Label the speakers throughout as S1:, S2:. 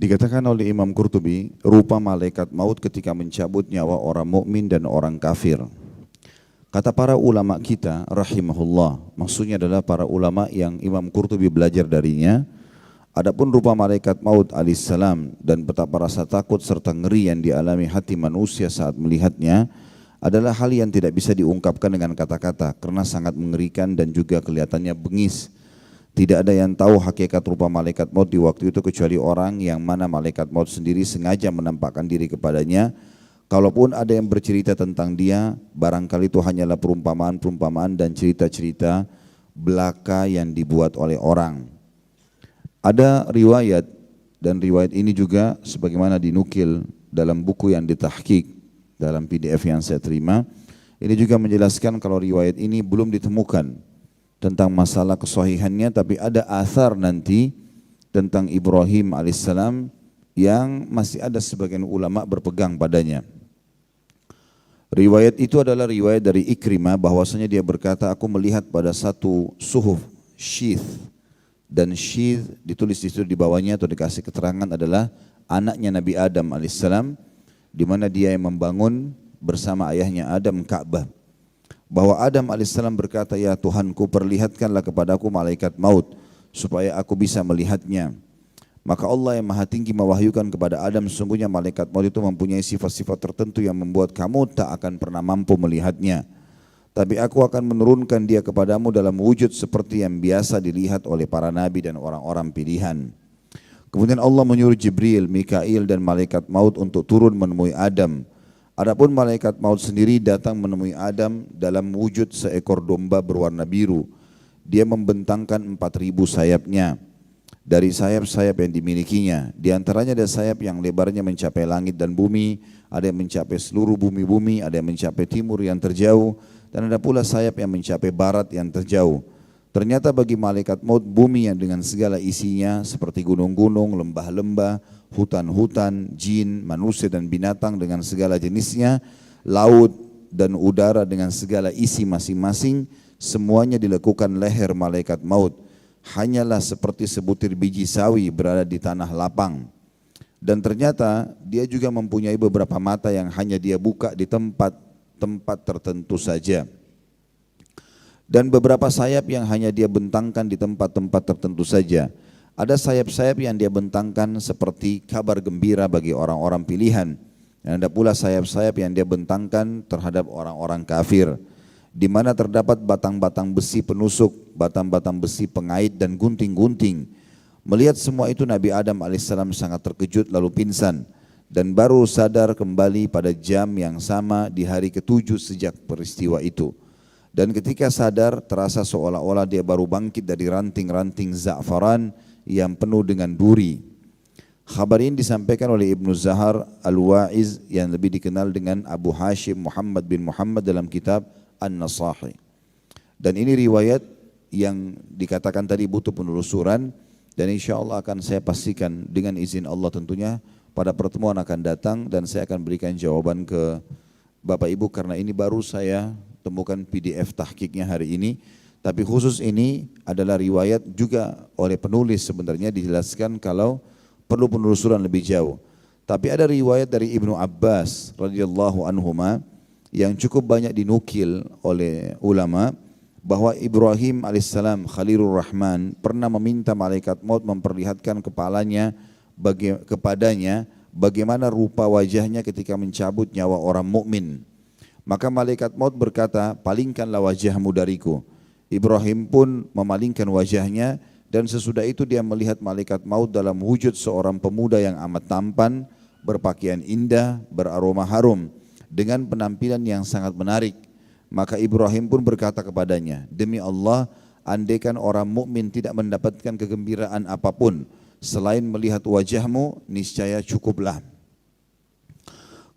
S1: Dikatakan oleh Imam Qurtubi, rupa malaikat maut ketika mencabut nyawa orang mukmin dan orang kafir. Kata para ulama kita, rahimahullah, maksudnya adalah para ulama yang Imam Qurtubi belajar darinya. Adapun rupa malaikat maut alaihissalam dan betapa rasa takut serta ngeri yang dialami hati manusia saat melihatnya adalah hal yang tidak bisa diungkapkan dengan kata-kata karena sangat mengerikan dan juga kelihatannya bengis. Tidak ada yang tahu hakikat rupa malaikat maut di waktu itu kecuali orang yang mana malaikat maut sendiri sengaja menampakkan diri kepadanya. Kalaupun ada yang bercerita tentang dia, barangkali itu hanyalah perumpamaan-perumpamaan dan cerita-cerita belaka yang dibuat oleh orang. Ada riwayat, dan riwayat ini juga sebagaimana dinukil dalam buku yang ditahqiq dalam PDF yang saya terima, ini juga menjelaskan kalau riwayat ini belum ditemukan tentang masalah kesahihannya, tapi ada athar nanti tentang Ibrahim alaihissalam yang masih ada sebagian ulama berpegang padanya. Riwayat itu adalah riwayat dari Ikrimah bahwasanya dia berkata, aku melihat pada satu suhuf syith, dan syith ditulis di situ di bawahnya atau dikasih keterangan adalah anaknya Nabi Adam alaihissalam, di mana dia yang membangun bersama ayahnya Adam Ka'bah. Bahwa Adam alaihissalam berkata, ya Tuhanku, perlihatkanlah kepadaku malaikat maut supaya aku bisa melihatnya. Maka Allah yang maha tinggi mewahyukan kepada Adam, sesungguhnya malaikat maut itu mempunyai sifat-sifat tertentu yang membuat kamu tak akan pernah mampu melihatnya. Tapi aku akan menurunkan dia kepadamu dalam wujud seperti yang biasa dilihat oleh para nabi dan orang-orang pilihan. Kemudian Allah menyuruh Jibril, Mikail dan malaikat maut untuk turun menemui Adam. Adapun malaikat maut sendiri datang menemui Adam dalam wujud seekor domba berwarna biru. Dia membentangkan 4.000 sayapnya. Dari sayap-sayap yang dimilikinya, di antaranya ada sayap yang lebarnya mencapai langit dan bumi, ada yang mencapai seluruh bumi-bumi, ada yang mencapai timur yang terjauh, dan ada pula sayap yang mencapai barat yang terjauh. Ternyata bagi malaikat maut, bumi yang dengan segala isinya seperti gunung-gunung, lembah-lembah, hutan-hutan, jin, manusia dan binatang dengan segala jenisnya, laut dan udara dengan segala isi masing-masing, semuanya dilekukan leher malaikat maut. Hanyalah seperti sebutir biji sawi berada di tanah lapang. Dan ternyata dia juga mempunyai beberapa mata yang hanya dia buka di tempat tertentu saja. Dan beberapa sayap yang hanya dia bentangkan di tempat-tempat tertentu saja. Ada sayap-sayap yang dia bentangkan seperti kabar gembira bagi orang-orang pilihan. Dan ada pula sayap-sayap yang dia bentangkan terhadap orang-orang kafir, di mana terdapat batang-batang besi penusuk, batang-batang besi pengait dan gunting-gunting. Melihat semua itu Nabi Adam alaihissalam sangat terkejut lalu pingsan dan baru sadar kembali pada jam yang sama di hari ke-7 sejak peristiwa itu. Dan ketika sadar terasa seolah-olah dia baru bangkit dari ranting-ranting za'faran yang penuh dengan duri. Khabar ini disampaikan oleh Ibnu Zahar Al-Wa'iz yang lebih dikenal dengan Abu Hashim Muhammad bin Muhammad dalam kitab An-Nasahi. Dan ini riwayat yang dikatakan tadi butuh penelusuran, dan insya Allah akan saya pastikan dengan izin Allah tentunya pada pertemuan akan datang, dan saya akan berikan jawaban ke Bapak Ibu karena ini baru saya temukan PDF tahqiqnya hari ini. Tapi khusus ini adalah riwayat juga oleh penulis, sebenarnya dijelaskan kalau perlu penelusuran lebih jauh. Tapi ada riwayat dari Ibnu Abbas radhiyallahu anhuma yang cukup banyak dinukil oleh ulama bahwa Ibrahim alaihissalam Khalilur Rahman pernah meminta malaikat maut memperlihatkan kepadanya bagaimana rupa wajahnya ketika mencabut nyawa orang mukmin. Maka malaikat maut berkata, palingkanlah wajahmu dariku. Ibrahim pun memalingkan wajahnya, dan sesudah itu dia melihat malaikat maut dalam wujud seorang pemuda yang amat tampan, berpakaian indah, beraroma harum, dengan penampilan yang sangat menarik. Maka Ibrahim pun berkata kepadanya, demi Allah, andaikan orang mukmin tidak mendapatkan kegembiraan apapun selain melihat wajahmu, niscaya cukuplah.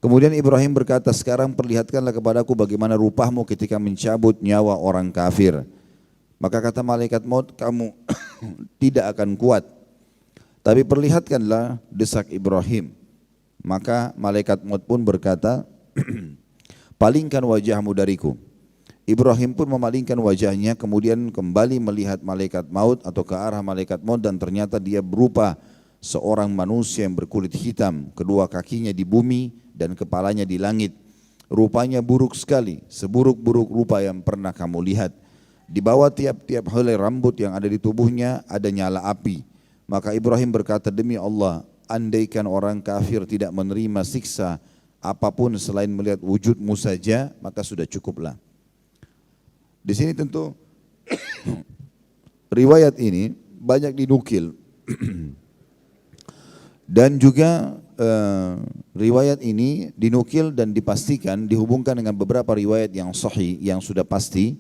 S1: Kemudian Ibrahim berkata, sekarang perlihatkanlah kepadaku bagaimana rupamu ketika mencabut nyawa orang kafir. Maka kata malaikat maut, kamu tidak akan kuat, tapi perlihatkanlah, desak Ibrahim. Maka malaikat maut pun berkata, palingkan wajahmu dariku. Ibrahim pun memalingkan wajahnya, kemudian kembali melihat malaikat maut atau ke arah malaikat maut, dan ternyata dia berupa seorang manusia yang berkulit hitam, kedua kakinya di bumi dan kepalanya di langit. Rupanya buruk sekali, seburuk-buruk rupa yang pernah kamu lihat. Di bawah tiap-tiap helai rambut yang ada di tubuhnya ada nyala api. Maka Ibrahim berkata, demi Allah, andaikan orang kafir tidak menerima siksa apapun selain melihat wujudmu saja, maka sudah cukuplah. Di sini tentu riwayat ini banyak dinukil dan juga riwayat ini dinukil dan dipastikan dihubungkan dengan beberapa riwayat yang sahih yang sudah pasti,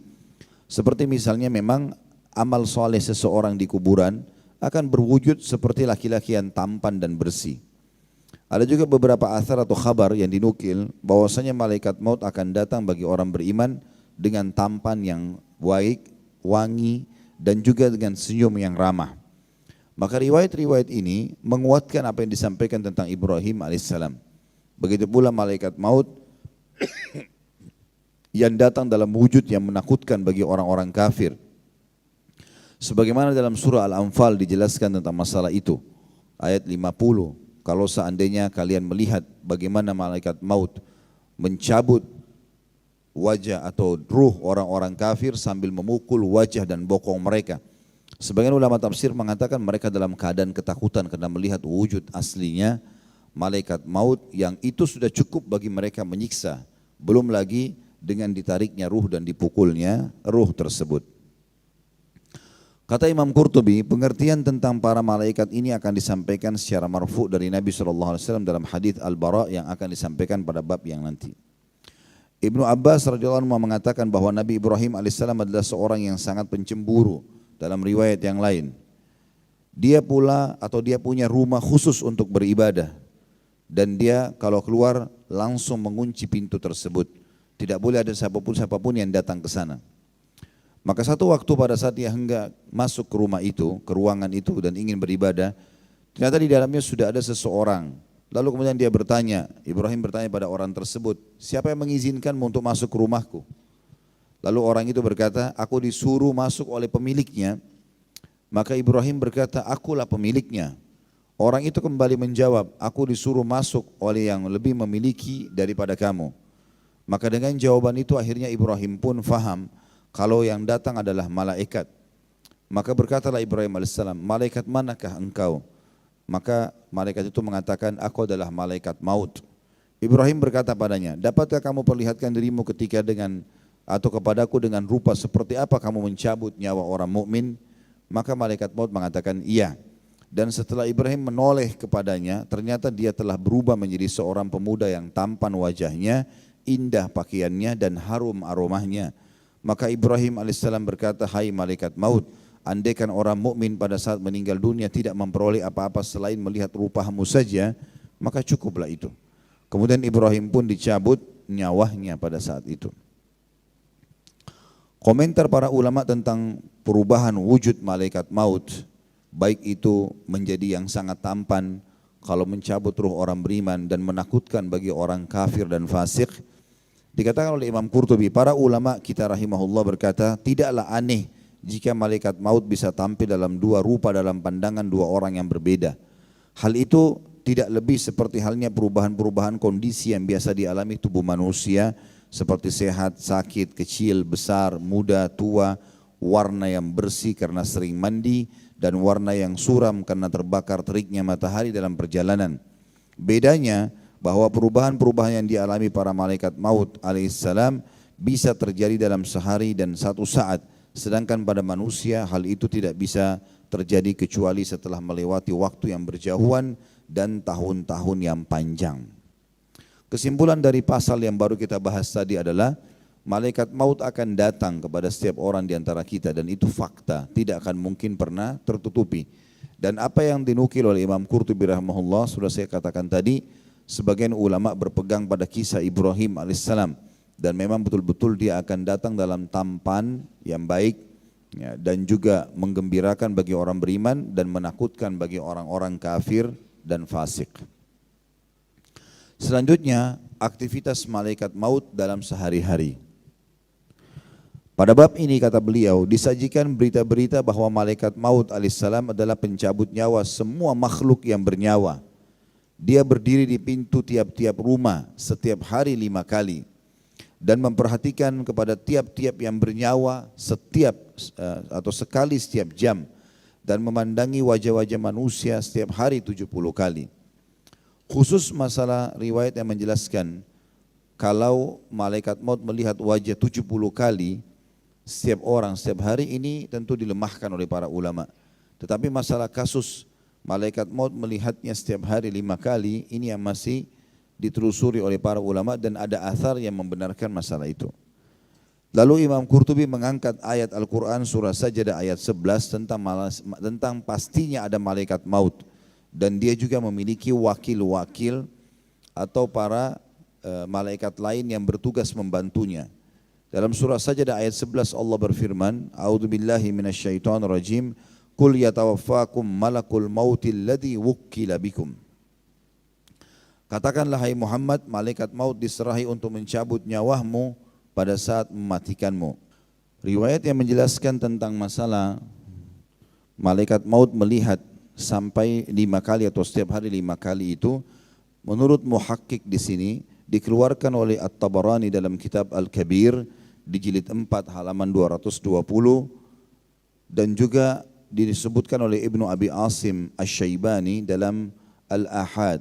S1: seperti misalnya memang amal soleh seseorang di kuburan akan berwujud seperti laki-laki yang tampan dan bersih. Ada juga beberapa athar atau khabar yang dinukil bahwasanya malaikat maut akan datang bagi orang beriman dengan tampan yang baik, wangi, dan juga dengan senyum yang ramah. Maka riwayat-riwayat ini menguatkan apa yang disampaikan tentang Ibrahim alaihissalam. Begitu pula malaikat maut yang datang dalam wujud yang menakutkan bagi orang-orang kafir. Sebagaimana dalam surah Al-Anfal dijelaskan tentang masalah itu. Ayat 50, kalau seandainya kalian melihat bagaimana malaikat maut mencabut wajah atau ruh orang-orang kafir sambil memukul wajah dan bokong mereka. Sebagian ulama tafsir mengatakan mereka dalam keadaan ketakutan karena melihat wujud aslinya malaikat maut yang itu sudah cukup bagi mereka menyiksa. Belum lagi dengan ditariknya ruh dan dipukulnya ruh tersebut. Kata Imam Qurtubi, pengertian tentang para malaikat ini akan disampaikan secara marfu dari Nabi SAW dalam hadis Al-Bara yang akan disampaikan pada bab yang nanti. Ibnu Abbas radhiyallahu anhu mengatakan bahwa Nabi Ibrahim alaihissalam adalah seorang yang sangat pencemburu dalam riwayat yang lain. Dia punya rumah khusus untuk beribadah dan dia kalau keluar langsung mengunci pintu tersebut. Tidak boleh ada siapapun yang datang ke sana. Maka satu waktu pada saat dia hendak masuk ke rumah itu, ke ruangan itu dan ingin beribadah, ternyata di dalamnya sudah ada seseorang. Lalu kemudian dia bertanya, Ibrahim bertanya pada orang tersebut, siapa yang mengizinkanmu untuk masuk ke rumahku? Lalu orang itu berkata, aku disuruh masuk oleh pemiliknya. Maka Ibrahim berkata, akulah pemiliknya. Orang itu kembali menjawab, aku disuruh masuk oleh yang lebih memiliki daripada kamu. Maka dengan jawaban itu akhirnya Ibrahim pun faham kalau yang datang adalah malaikat. Maka berkatalah Ibrahim alaihissalam, malaikat manakah engkau? Maka malaikat itu mengatakan, aku adalah malaikat maut. Ibrahim berkata padanya, dapatkah kamu perlihatkan dirimu ketika kepadaku dengan rupa seperti apa kamu mencabut nyawa orang mukmin? Maka malaikat maut mengatakan, iya. Dan setelah Ibrahim menoleh kepadanya, ternyata dia telah berubah menjadi seorang pemuda yang tampan wajahnya, indah pakaiannya dan harum aromanya. Maka Ibrahim alaihissalam berkata, hai malaikat maut, andaikan orang mukmin pada saat meninggal dunia tidak memperoleh apa-apa selain melihat rupamu saja, maka cukuplah itu. Kemudian Ibrahim pun dicabut nyawanya pada saat itu. Komentar para ulama tentang perubahan wujud malaikat maut, baik itu menjadi yang sangat tampan kalau mencabut ruh orang beriman dan menakutkan bagi orang kafir dan fasik. Dikatakan oleh Imam Qurtubi, para ulama kita rahimahullah berkata, tidaklah aneh jika malaikat maut bisa tampil dalam dua rupa dalam pandangan dua orang yang berbeda. Hal itu tidak lebih seperti halnya perubahan-perubahan kondisi yang biasa dialami tubuh manusia, seperti sehat, sakit, kecil, besar, muda, tua, warna yang bersih karena sering mandi, dan warna yang suram karena terbakar teriknya matahari dalam perjalanan. Bedanya bahwa perubahan-perubahan yang dialami para malaikat maut alaihissalam bisa terjadi dalam sehari dan satu saat, sedangkan pada manusia hal itu tidak bisa terjadi kecuali setelah melewati waktu yang berjauhan dan tahun-tahun yang panjang. Kesimpulan dari pasal yang baru kita bahas tadi adalah malaikat maut akan datang kepada setiap orang di antara kita dan itu fakta, tidak akan mungkin pernah tertutupi. Dan apa yang dinukil oleh Imam Qurtubi rahimahullah sudah saya katakan tadi, sebagian ulama berpegang pada kisah Ibrahim alaihissalam dan memang betul-betul dia akan datang dalam tampan yang baik ya, dan juga menggembirakan bagi orang beriman dan menakutkan bagi orang-orang kafir dan fasik. Selanjutnya, aktivitas malaikat maut dalam sehari-hari. Pada bab ini kata beliau, disajikan berita-berita bahwa malaikat maut alaihissalam adalah pencabut nyawa semua makhluk yang bernyawa. Dia berdiri di pintu tiap-tiap rumah setiap hari 5 kali dan memperhatikan kepada tiap-tiap yang bernyawa atau sekali setiap jam dan memandangi wajah-wajah manusia setiap hari 70 kali. Khusus masalah riwayat yang menjelaskan kalau malaikat maut melihat wajah 70 kali setiap orang setiap hari, ini tentu dilemahkan oleh para ulama. Tetapi masalah kasus malaikat maut melihatnya setiap hari 5 kali, ini yang masih ditelusuri oleh para ulama dan ada athar yang membenarkan masalah itu. Lalu Imam Qurtubi mengangkat ayat Al-Quran surah Sajdah ayat 11 tentang pastinya ada malaikat maut. Dan dia juga memiliki wakil-wakil atau para malaikat lain yang bertugas membantunya. Dalam surah Sajdah ayat 11 Allah berfirman, A'udzubillahi minasyaitonirrajim, Qul yatawaffakum malakul mautil ladzi wukkila bikum. Katakanlah hai Muhammad, malaikat maut diserahi untuk mencabut nyawamu pada saat mematikanmu. Riwayat yang menjelaskan tentang masalah malaikat maut melihat sampai 5 kali atau setiap hari 5 kali itu, menurut muhakkik di sini dikeluarkan oleh At-Tabarani dalam kitab Al-Kabir di jilid 4 halaman 220 dan juga disebutkan oleh Ibnu Abi Asim Asy-Syaibani dalam Al-Ahad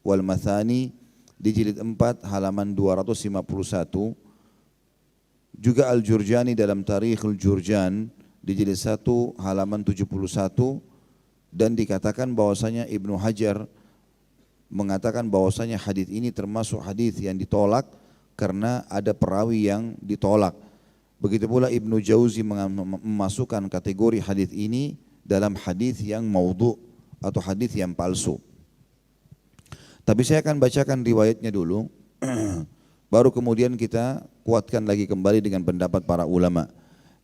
S1: wal Mathani di jilid 4 halaman 251, juga Al-Jurjani dalam Tarikhul Jurjan di jilid 1 halaman 71, dan dikatakan bahwasanya Ibnu Hajar mengatakan bahwasanya hadis ini termasuk hadis yang ditolak karena ada perawi yang ditolak. Begitu pula Ibnu Jauzi memasukkan kategori hadis ini dalam hadis yang maudhu atau hadis yang palsu. Tapi saya akan bacakan riwayatnya dulu, baru kemudian kita kuatkan lagi kembali dengan pendapat para ulama.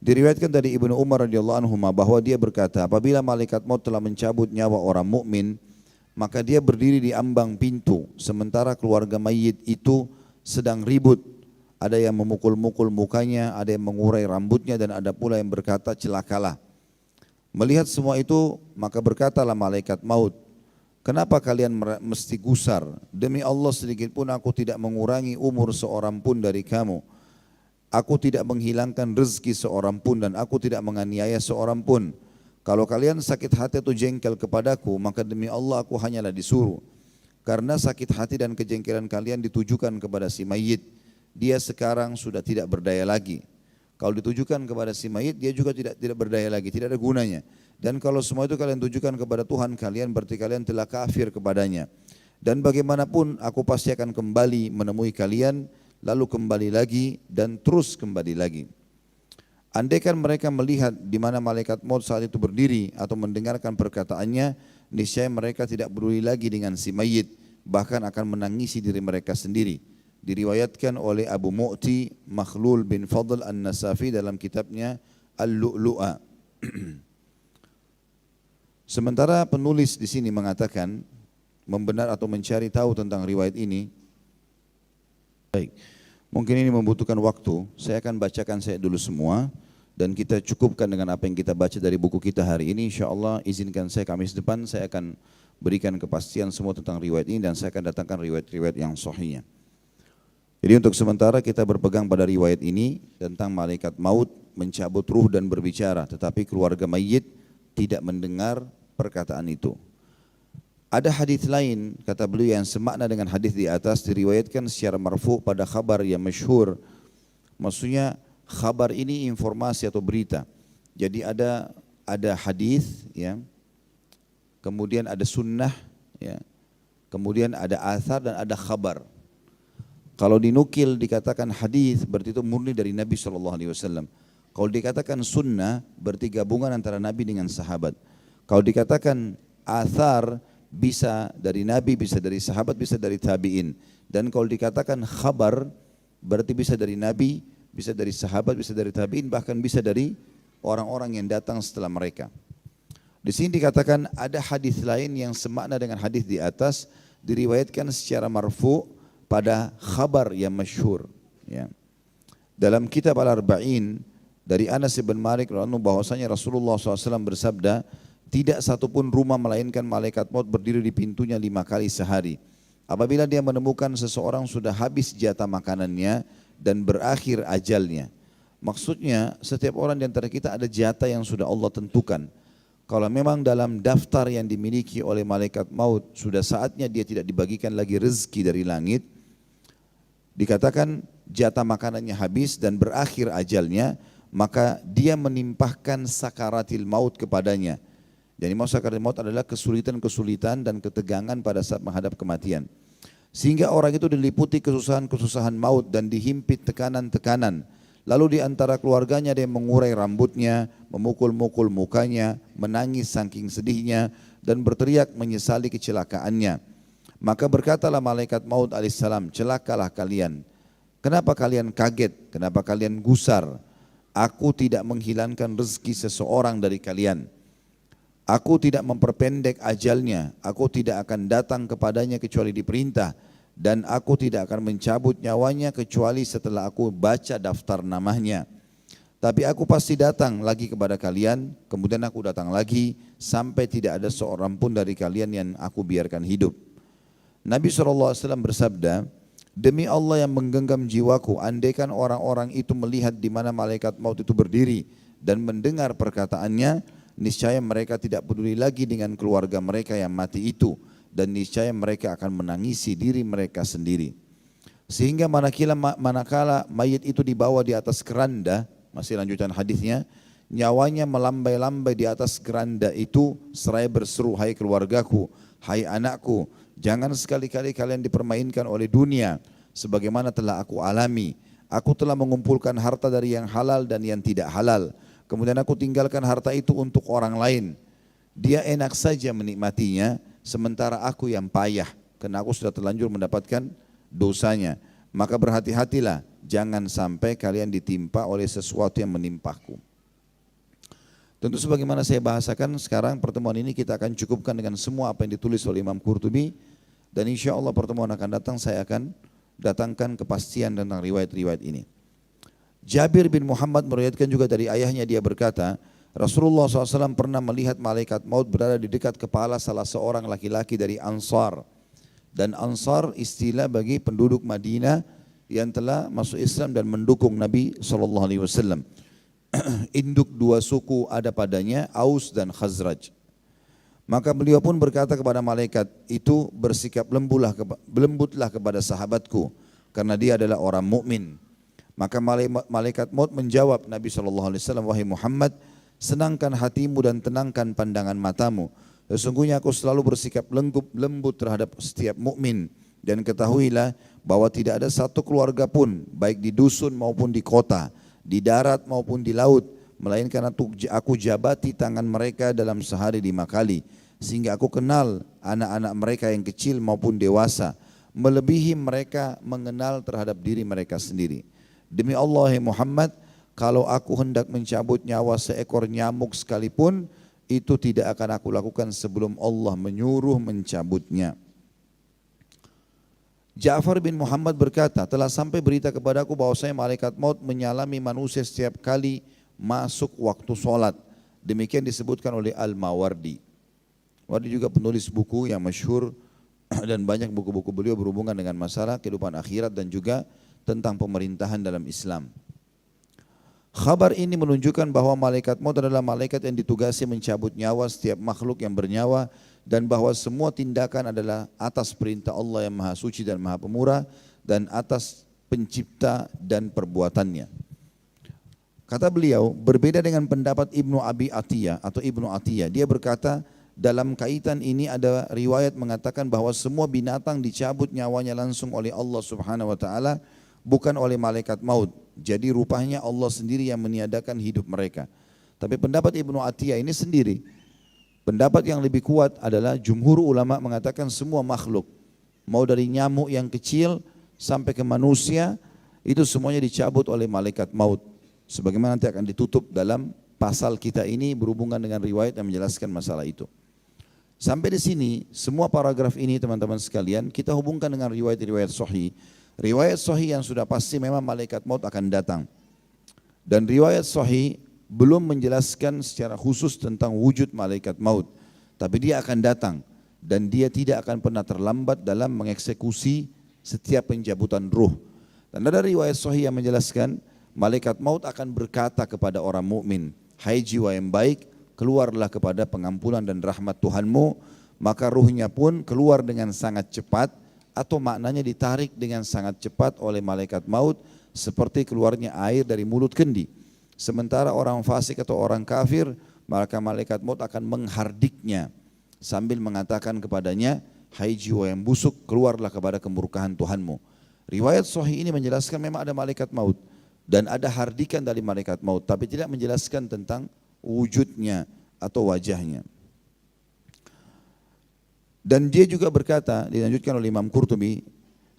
S1: Diriwayatkan dari Ibnu Umar radhiyallahu anhu bahwa dia berkata, apabila malaikat maut telah mencabut nyawa orang mukmin, maka dia berdiri di ambang pintu, sementara keluarga mayit itu sedang ribut. Ada yang memukul-mukul mukanya, ada yang mengurai rambutnya, dan ada pula yang berkata celakalah. Melihat semua itu, maka berkatalah malaikat maut, kenapa kalian mesti gusar? Demi Allah sedikit pun aku tidak mengurangi umur seorang pun dari kamu. Aku tidak menghilangkan rezeki seorang pun dan aku tidak menganiaya seorang pun. Kalau kalian sakit hati atau jengkel kepadaku, maka demi Allah aku hanyalah disuruh. Karena sakit hati dan kejengkelan kalian ditujukan kepada si mayit, dia sekarang sudah tidak berdaya lagi. Kalau ditujukan kepada si mayit, dia juga tidak berdaya lagi, tidak ada gunanya. Dan kalau semua itu kalian tujukan kepada Tuhan kalian, berarti kalian telah kafir kepadanya. Dan bagaimanapun aku pasti akan kembali menemui kalian, lalu kembali lagi dan terus kembali lagi. Andaikan mereka melihat di mana malaikat maut saat itu berdiri atau mendengarkan perkataannya, niscaya mereka tidak peduli lagi dengan si mayit, bahkan akan menangisi diri mereka sendiri. Diriwayatkan oleh Abu Mu'ti Makhlul bin Fadl An-Nasafi dalam kitabnya Al-Lu'lu'a. Sementara penulis di sini mengatakan membenar atau mencari tahu tentang riwayat ini. Baik, mungkin ini membutuhkan waktu. Saya akan bacakan saya dulu semua dan kita cukupkan dengan apa yang kita baca dari buku kita hari ini. InsyaAllah izinkan saya Kamis depan saya akan berikan kepastian semua tentang riwayat ini dan saya akan datangkan riwayat-riwayat yang sahihnya. Jadi untuk sementara kita berpegang pada riwayat ini tentang malaikat maut mencabut ruh dan berbicara, tetapi keluarga mayit tidak mendengar perkataan itu. Ada hadis lain kata beliau yang semakna dengan hadis di atas, diriwayatkan secara marfu pada khabar yang masyhur. Maksudnya khabar ini informasi atau berita. Jadi ada hadis ya. Kemudian ada sunnah ya. Kemudian ada athar dan ada khabar. Kalau dinukil dikatakan hadis berarti itu murni dari Nabi SAW. Kalau dikatakan sunnah berarti gabungan antara Nabi dengan sahabat. Kalau dikatakan athar bisa dari Nabi, bisa dari sahabat, bisa dari tabi'in. Dan kalau dikatakan khabar berarti bisa dari Nabi, bisa dari sahabat, bisa dari tabi'in, bahkan bisa dari orang-orang yang datang setelah mereka. Di sini dikatakan ada hadis lain yang semakna dengan hadis di atas, diriwayatkan secara marfu pada khabar yang masyhur ya. Dalam kitab Al-Arba'in Dari Anas bin Malik radhiyallahu anhu bahwasanya Rasulullah SAW bersabda, tidak satupun rumah melainkan malaikat maut berdiri di pintunya 5 kali sehari. Apabila dia menemukan seseorang sudah habis jatah makanannya dan berakhir ajalnya. Maksudnya setiap orang di antara kita ada jatah yang sudah Allah tentukan. Kalau memang dalam daftar yang dimiliki oleh malaikat maut sudah saatnya dia tidak dibagikan lagi rezeki dari langit, dikatakan jatah makanannya habis dan berakhir ajalnya, maka dia menimpahkan sakaratil maut kepadanya. Jadi sakaratil maut adalah kesulitan-kesulitan dan ketegangan pada saat menghadap kematian. Sehingga orang itu diliputi kesusahan-kesusahan maut dan dihimpit tekanan-tekanan. Lalu di antara keluarganya ada yang mengurai rambutnya, memukul-mukul mukanya, menangis saking sedihnya dan berteriak menyesali kecelakaannya. Maka berkatalah malaikat maut alaihissalam, celakalah kalian. Kenapa kalian kaget? Kenapa kalian gusar? Aku tidak menghilangkan rezeki seseorang dari kalian. Aku tidak memperpendek ajalnya. Aku tidak akan datang kepadanya kecuali diperintah. Dan aku tidak akan mencabut nyawanya kecuali setelah aku baca daftar namanya. Tapi aku pasti datang lagi kepada kalian, kemudian aku datang lagi sampai tidak ada seorang pun dari kalian yang aku biarkan hidup. Nabi SAW bersabda, demi Allah yang menggenggam jiwaku, andaikan orang-orang itu melihat di mana malaikat maut itu berdiri dan mendengar perkataannya, niscaya mereka tidak peduli lagi dengan keluarga mereka yang mati itu. Dan niscaya mereka akan menangisi diri mereka sendiri. Sehingga manakala mayit itu dibawa di atas keranda, masih lanjutan hadisnya, nyawanya melambai-lambai di atas keranda itu seraya berseru, hai keluargaku, hai anakku, jangan sekali-kali kalian dipermainkan oleh dunia sebagaimana telah aku alami. Aku telah mengumpulkan harta dari yang halal dan yang tidak halal. Kemudian aku tinggalkan harta itu untuk orang lain. Dia enak saja menikmatinya, sementara aku yang payah, karena aku sudah terlanjur mendapatkan dosanya. Maka berhati-hatilah, jangan sampai kalian ditimpa oleh sesuatu yang menimpaku. Tentu sebagaimana saya bahasakan sekarang, pertemuan ini kita akan cukupkan dengan semua apa yang ditulis oleh Imam Qurtubi. Dan insya Allah pertemuan akan datang saya akan datangkan kepastian tentang riwayat-riwayat ini. Jabir bin Muhammad meriwayatkan juga dari ayahnya, dia berkata, Rasulullah SAW pernah melihat malaikat maut berada di dekat kepala salah seorang laki-laki dari Ansar. Dan Ansar istilah bagi penduduk Madinah yang telah masuk Islam dan mendukung Nabi SAW. Induk dua suku ada padanya, Aus dan Khazraj. Maka beliau pun berkata kepada malaikat itu, bersikap lembutlah kepada sahabatku, karena dia adalah orang mukmin. Maka malaikat maut menjawab Nabi SAW, wahai Muhammad, senangkan hatimu dan tenangkan pandangan matamu. Sesungguhnya aku selalu bersikap lembut terhadap setiap mukmin, dan ketahuilah bahwa tidak ada satu keluarga pun, baik di dusun maupun di kota, di darat maupun di laut, melainkan aku jabati tangan mereka dalam sehari 5 kali, sehingga aku kenal anak-anak mereka yang kecil maupun dewasa, melebihi mereka mengenal terhadap diri mereka sendiri. Demi Allah Muhammad, kalau aku hendak mencabut nyawa seekor nyamuk sekalipun, itu tidak akan aku lakukan sebelum Allah menyuruh mencabutnya. Ja'far bin Muhammad berkata, telah sampai berita kepadaku bahwasanya malaikat maut menyalami manusia setiap kali masuk waktu sholat. Demikian disebutkan oleh Al-Mawardi. Mawardi juga penulis buku yang masyhur dan banyak buku-buku beliau berhubungan dengan masalah kehidupan akhirat dan juga tentang pemerintahan dalam Islam. Khabar ini menunjukkan bahwa malaikat maut adalah malaikat yang ditugasi mencabut nyawa setiap makhluk yang bernyawa, dan bahwa semua tindakan adalah atas perintah Allah yang Maha Suci dan Maha Pemurah dan atas pencipta dan perbuatannya. Kata beliau, berbeda dengan pendapat Ibnu Abi Atiyah atau Ibnu Atiyah. Dia berkata, dalam kaitan ini ada riwayat mengatakan bahwa semua binatang dicabut nyawanya langsung oleh Allah Subhanahu wa taala, bukan oleh malaikat maut. Jadi rupanya Allah sendiri yang meniadakan hidup mereka. Tapi pendapat Ibnu Atiyah ini sendiri. Pendapat yang lebih kuat adalah jumhur ulama mengatakan semua makhluk, mau dari nyamuk yang kecil sampai ke manusia, itu semuanya dicabut oleh malaikat maut. Sebagaimana nanti akan ditutup dalam pasal kita ini berhubungan dengan riwayat yang menjelaskan masalah itu. Sampai di sini semua paragraf ini teman-teman sekalian kita hubungkan dengan riwayat-riwayat sahih. Riwayat sahih yang sudah pasti memang malaikat maut akan datang. Dan riwayat sahih belum menjelaskan secara khusus tentang wujud malaikat maut. Tapi dia akan datang dan dia tidak akan pernah terlambat dalam mengeksekusi setiap pencabutan ruh. Dan ada riwayat sahih yang menjelaskan malaikat maut akan berkata kepada orang mukmin, "Hai jiwa yang baik, keluarlah kepada pengampunan dan rahmat Tuhanmu." Maka ruhnya pun keluar dengan sangat cepat, atau maknanya ditarik dengan sangat cepat oleh malaikat maut seperti keluarnya air dari mulut kendi. Sementara orang fasik atau orang kafir, maka malaikat maut akan menghardiknya sambil mengatakan kepadanya, "Hai jiwa yang busuk, keluarlah kepada kemurkaan Tuhanmu." Riwayat sahih ini menjelaskan memang ada malaikat maut dan ada hardikan dari malaikat maut, tapi tidak menjelaskan tentang wujudnya atau wajahnya. Dan dia juga berkata, dilanjutkan oleh Imam Qurtubi,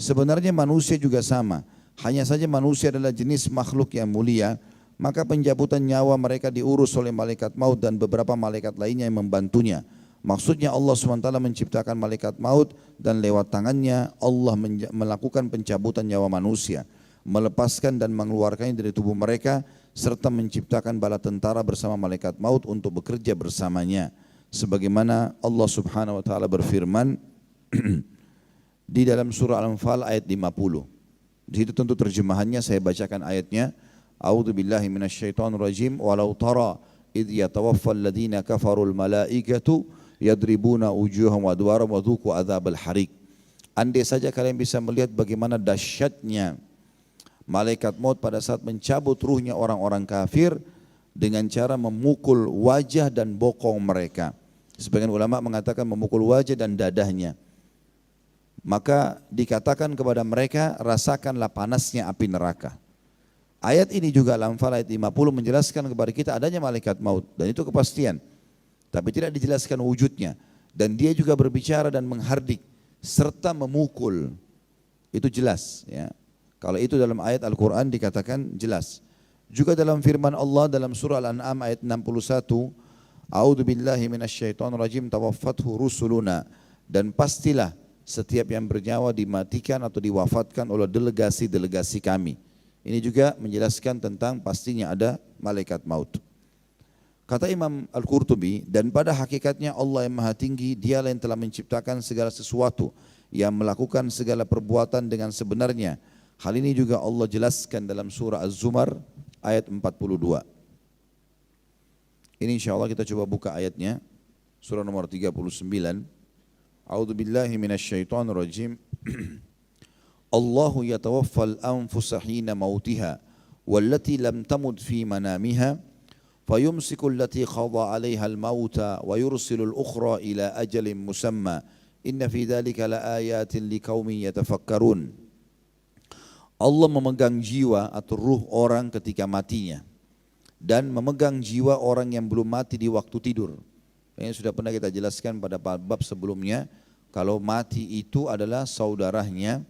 S1: sebenarnya manusia juga sama, hanya saja manusia adalah jenis makhluk yang mulia, maka pencabutan nyawa mereka diurus oleh malaikat maut dan beberapa malaikat lainnya yang membantunya. Maksudnya Allah SWT menciptakan malaikat maut dan lewat tangannya Allah melakukan pencabutan nyawa manusia, melepaskan dan mengeluarkannya dari tubuh mereka, serta menciptakan bala tentara bersama malaikat maut untuk bekerja bersamanya. Sebagaimana Allah Subhanahu wa taala berfirman di dalam surah Al-Anfal ayat 50. Di situ tentu terjemahannya saya bacakan ayatnya. A'udzu billahi minasyaitonir rajim. Walau tara idh yatawaffal ladzina kafarul malaikatu yadribuna wujuhahum wa adwarahum wa dzuqu adzabal hariq. Andai saja kalian bisa melihat bagaimana dahsyatnya malaikat maut pada saat mencabut ruhnya orang-orang kafir dengan cara memukul wajah dan bokong mereka. Sebagian ulama mengatakan memukul wajah dan dadahnya. Maka dikatakan kepada mereka, rasakanlah panasnya api neraka. Ayat ini juga Al-Anfal ayat 50 menjelaskan kepada kita adanya malaikat maut dan itu kepastian. Tapi tidak dijelaskan wujudnya. Dan dia juga berbicara dan menghardik serta memukul. Itu jelas ya. Kalau itu dalam ayat Al-Quran dikatakan jelas. Juga dalam firman Allah dalam surah Al-An'am ayat 61, A'udzu billahi minasyaitonir rajim tawaffathu rusuluna, dan pastilah setiap yang bernyawa dimatikan atau diwafatkan oleh delegasi-delegasi kami. Ini juga menjelaskan tentang pastinya ada malaikat maut. Kata Imam Al-Qurtubi, dan pada hakikatnya Allah yang maha tinggi, dialah yang telah menciptakan segala sesuatu, yang melakukan segala perbuatan dengan sebenarnya. Hal ini juga Allah jelaskan dalam surah Az-Zumar ayat 42. Ini insya Allah kita coba buka ayatnya, surah nomor 39. A'udzu billahi minasyaitonir rajim. Allahu yatawaffal anfusa hina mautiha wallati lam tamut fi manamiha fayumsiku allati qada 'alaiha al-mauta wa yursilu al-ukhra ila ajalin musamma inna fi dzalika laayatin liqaumin yatafakkarun. Allah memegang jiwa atau ruh orang ketika matinya dan memegang jiwa orang yang belum mati di waktu tidur. Ini sudah pernah kita jelaskan pada bab sebelumnya, kalau mati itu adalah saudaranya,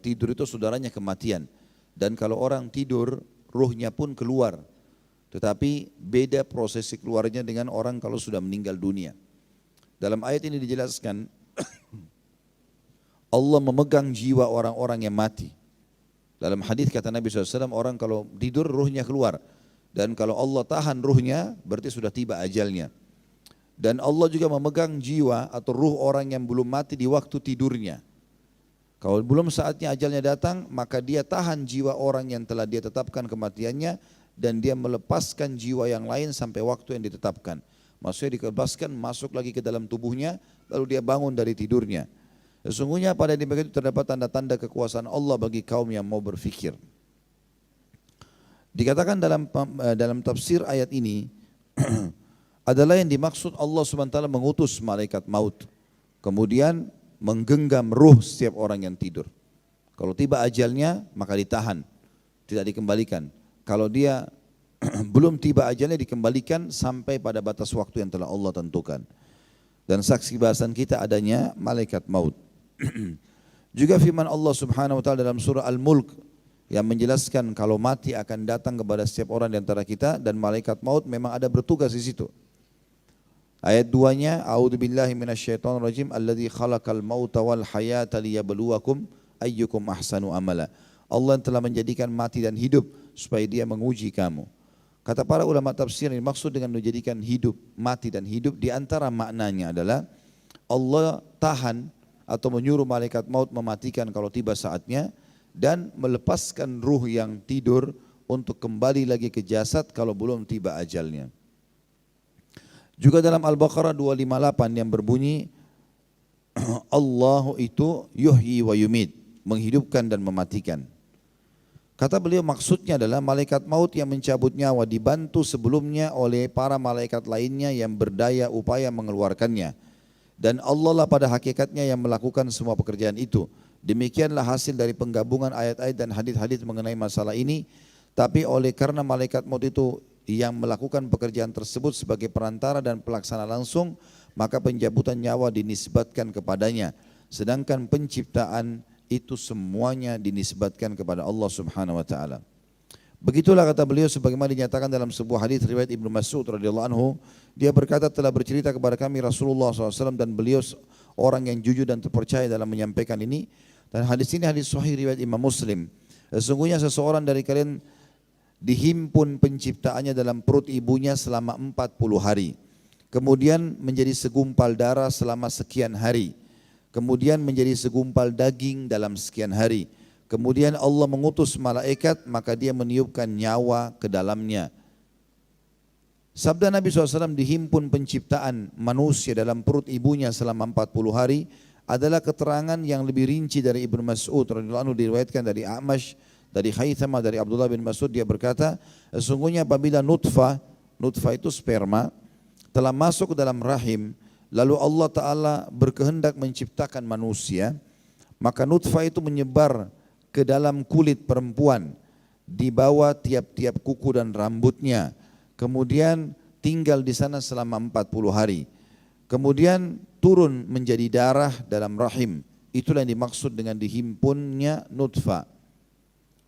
S1: tidur itu saudaranya kematian. Dan kalau orang tidur, ruhnya pun keluar. Tetapi beda prosesi keluarnya dengan orang kalau sudah meninggal dunia. Dalam ayat ini dijelaskan, Allah memegang jiwa orang-orang yang mati. Dalam hadis kata Nabi SAW, orang kalau tidur ruhnya keluar. Dan kalau Allah tahan ruhnya, berarti sudah tiba ajalnya. Dan Allah juga memegang jiwa atau ruh orang yang belum mati di waktu tidurnya. Kalau belum saatnya ajalnya datang, maka dia tahan jiwa orang yang telah dia tetapkan kematiannya dan dia melepaskan jiwa yang lain sampai waktu yang ditetapkan. Maksudnya dilepaskan, masuk lagi ke dalam tubuhnya, lalu dia bangun dari tidurnya. Sesungguhnya pada demikian itu terdapat tanda-tanda kekuasaan Allah bagi kaum yang mau berfikir. Dikatakan dalam tafsir ayat ini adalah yang dimaksud Allah SWT mengutus malaikat maut, kemudian menggenggam ruh setiap orang yang tidur. Kalau tiba ajalnya maka ditahan, tidak dikembalikan. Kalau dia belum tiba ajalnya dikembalikan sampai pada batas waktu yang telah Allah tentukan. Dan saksi bahasan kita adanya malaikat maut. Juga firman Allah Subhanahu wa taala dalam surah Al-Mulk yang menjelaskan kalau mati akan datang kepada setiap orang di antara kita dan malaikat maut memang ada bertugas di situ. Ayat 2-nya, A'udzu billahi minasyaitonir rajim, alladzi khalaqal mauta wal hayata liyabluwakum ayyukum ahsanu amala. Allah yang telah menjadikan mati dan hidup supaya dia menguji kamu. Kata para ulama tafsir, yang maksud dengan menjadikan hidup, mati dan hidup, di antara maknanya adalah Allah tahan atau menyuruh malaikat maut mematikan kalau tiba saatnya, dan melepaskan ruh yang tidur untuk kembali lagi ke jasad kalau belum tiba ajalnya. Juga dalam Al-Baqarah 258 yang berbunyi, Allah itu yuhyi wa yumit, menghidupkan dan mematikan. Kata beliau maksudnya adalah malaikat maut yang mencabut nyawa dibantu sebelumnya oleh para malaikat lainnya yang berdaya upaya mengeluarkannya. Dan Allah lah pada hakikatnya yang melakukan semua pekerjaan itu. Demikianlah hasil dari penggabungan ayat-ayat dan hadis-hadis mengenai masalah ini. Tapi oleh karena malaikat maut itu yang melakukan pekerjaan tersebut sebagai perantara dan pelaksana langsung, maka pencabutan nyawa dinisbatkan kepadanya. Sedangkan penciptaan itu semuanya dinisbatkan kepada Allah Subhanahu wa taala. Begitulah kata beliau sebagaimana dinyatakan dalam sebuah hadis riwayat Ibnu Mas'ud radhiyallahu anhu, dia berkata telah bercerita kepada kami Rasulullah SAW, dan beliau orang yang jujur dan terpercaya dalam menyampaikan ini. Dan hadis ini hadis sahih riwayat Imam Muslim. Sesungguhnya seseorang dari kalian dihimpun penciptaannya dalam perut ibunya selama 40 hari. Kemudian menjadi segumpal darah selama sekian hari. Kemudian menjadi segumpal daging dalam sekian hari. Kemudian Allah mengutus malaikat, maka dia meniupkan nyawa ke dalamnya. Sabda Nabi SAW, dihimpun penciptaan manusia dalam perut ibunya selama 40 hari adalah keterangan yang lebih rinci dari Ibnu Mas'ud radhiyallahu anhu, diriwayatkan dari A'mash, dari Haythamah, dari Abdullah bin Mas'ud. Dia berkata, sesungguhnya apabila nutfah itu sperma, telah masuk ke dalam rahim, lalu Allah Ta'ala berkehendak menciptakan manusia, maka nutfah itu menyebar ke dalam kulit perempuan, di bawah tiap-tiap kuku dan rambutnya. Kemudian tinggal di sana selama 40 hari. Kemudian turun menjadi darah dalam rahim. Itulah yang dimaksud dengan dihimpunnya nutfah.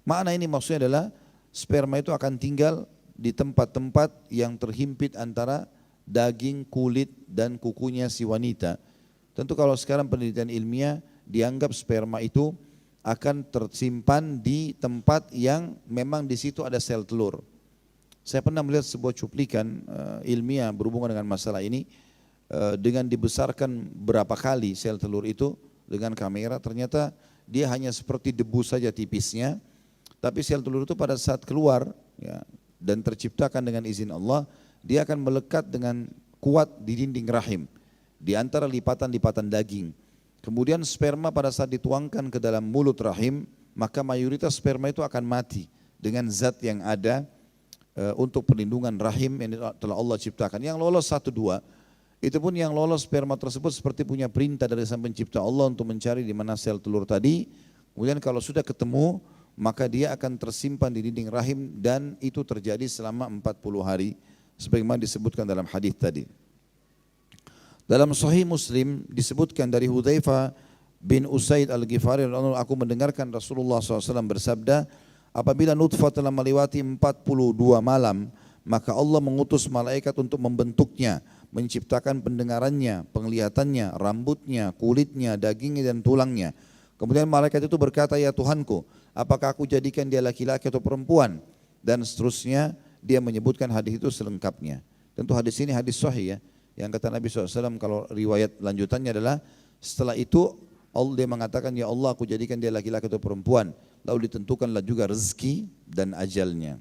S1: Makna ini maksudnya adalah sperma itu akan tinggal di tempat-tempat yang terhimpit antara daging, kulit dan kukunya si wanita. Tentu kalau sekarang penelitian ilmiah dianggap sperma itu akan tersimpan di tempat yang memang di situ ada sel telur. Saya pernah melihat sebuah cuplikan ilmiah berhubungan dengan masalah ini, dengan dibesarkan berapa kali sel telur itu dengan kamera, ternyata dia hanya seperti debu saja tipisnya, tapi sel telur itu pada saat keluar ya, dan terciptakan dengan izin Allah, dia akan melekat dengan kuat di dinding rahim, di antara lipatan-lipatan daging. Kemudian sperma pada saat dituangkan ke dalam mulut rahim, maka mayoritas sperma itu akan mati dengan zat yang ada untuk perlindungan rahim yang telah Allah ciptakan. Yang lolos 1-2, itu pun yang lolos sperma tersebut seperti punya perintah dari Sang Pencipta Allah untuk mencari di mana sel telur tadi. Kemudian kalau sudah ketemu, maka dia akan tersimpan di dinding rahim, dan itu terjadi selama 40 hari. Sebagaimana disebutkan dalam hadis tadi. Dalam Sahih Muslim disebutkan dari Hudzaifah bin Usaid Al-Ghifari, aku mendengarkan Rasulullah SAW bersabda, apabila nutfah telah melewati 42 malam, maka Allah mengutus malaikat untuk membentuknya, menciptakan pendengarannya, penglihatannya, rambutnya, kulitnya, dagingnya dan tulangnya. Kemudian malaikat itu berkata, ya Tuhanku, apakah aku jadikan dia laki-laki atau perempuan? Dan seterusnya. Dia menyebutkan hadis itu selengkapnya. Tentu hadis ini hadis sahih ya. Yang kata Nabi SAW, kalau riwayat lanjutannya adalah, setelah itu Allah dia mengatakan, ya Allah aku jadikan dia laki-laki atau perempuan. Lalu ditentukanlah juga rezeki dan ajalnya.